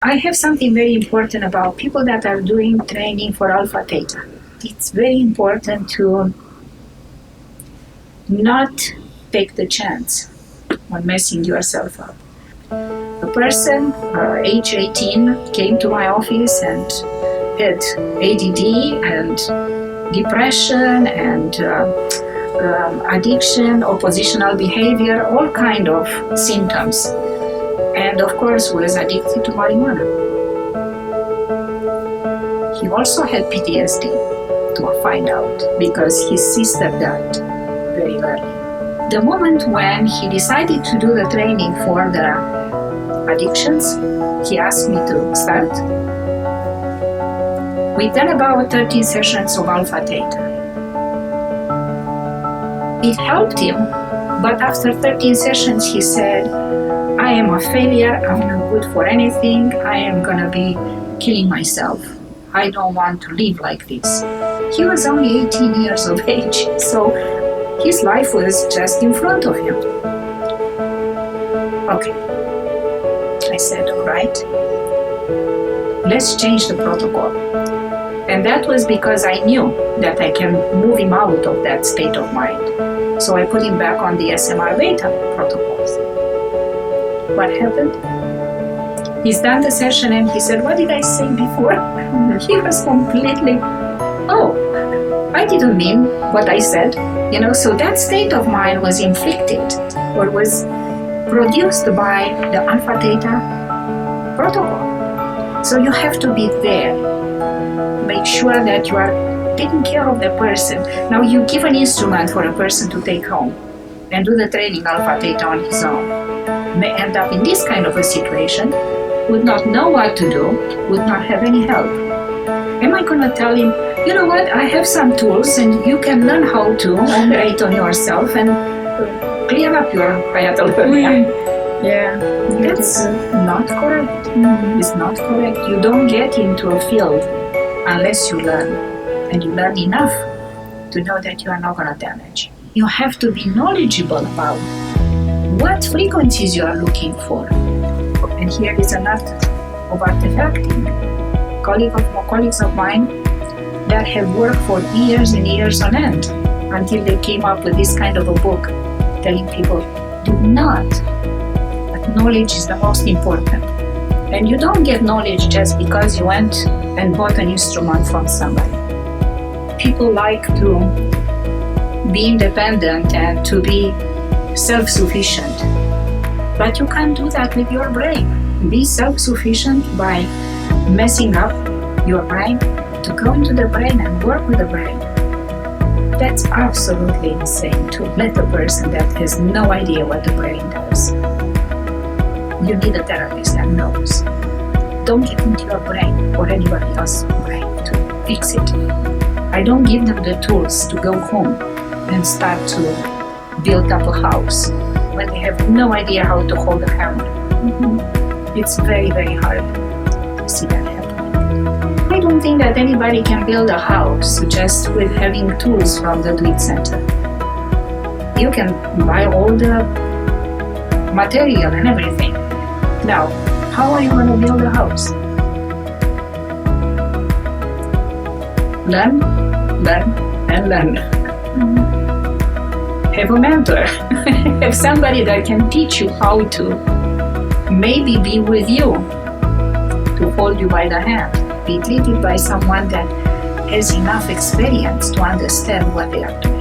I have something very important about people that are doing training for alpha theta. It's very important to not take the chance on messing yourself up. A person, age 18, came to my office and had ADD and depression and addiction, oppositional behavior, all kind of symptoms. And of course was addicted to marijuana. He also had PTSD, to find out, because his sister died very early. The moment when he decided to do the training for the addictions, he asked me to start. We've done about 13 sessions of alpha theta. It helped him, but after 13 sessions he said, I am a failure, I'm not good for anything, I am gonna be killing myself. I don't want to live like this. He was only 18 years of age, so his life was just in front of him. Okay, I said, all right, let's change the protocol. And that was because I knew that I can move him out of that state of mind. So I put him back on the SMR beta protocols. What happened? He's done the session and he said, what did I say before? He was completely, I didn't mean what I said. So that state of mind was inflicted or was produced by the alpha theta protocol. So you have to be there. Make sure that you are taking care of the person. Now you give an instrument for a person to take home and do the training alpha theta on his own. May end up in this kind of a situation, would not know what to do, would not have any help. Am I going to tell him, you know what, I have some tools and you can learn how to operate on yourself and clear up your hyatologia? Yeah. That's not correct. It's not correct. You don't get into a field unless you learn. And you learn enough to know that you are not going to damage. You have to be knowledgeable about what frequencies you are looking for. And here is an art of artifacting. Colleagues of mine that have worked for years and years on end until they came up with this kind of a book telling people, do not. But knowledge is the most important. And you don't get knowledge just because you went and bought an instrument from somebody. People like to be independent and to be self-sufficient. But you can't do that with your brain. Be self-sufficient by messing up your brain, to go into the brain and work with the brain. That's absolutely insane to let a person that has no idea what the brain does. You need a therapist that knows. Don't get into your brain or anybody else's brain to fix it. I don't give them the tools to go home and start to build up a house when they have no idea how to hold a hammer. It's very, very hard to see that happening. I don't think that anybody can build a house just with having tools from the Do It Center. You can buy all the material and everything. Now, how are you going to build a house? Learn, and learn. Have a mentor. Have somebody that can teach you how to maybe be with you, to hold you by the hand. Be treated by someone that has enough experience to understand what they are doing.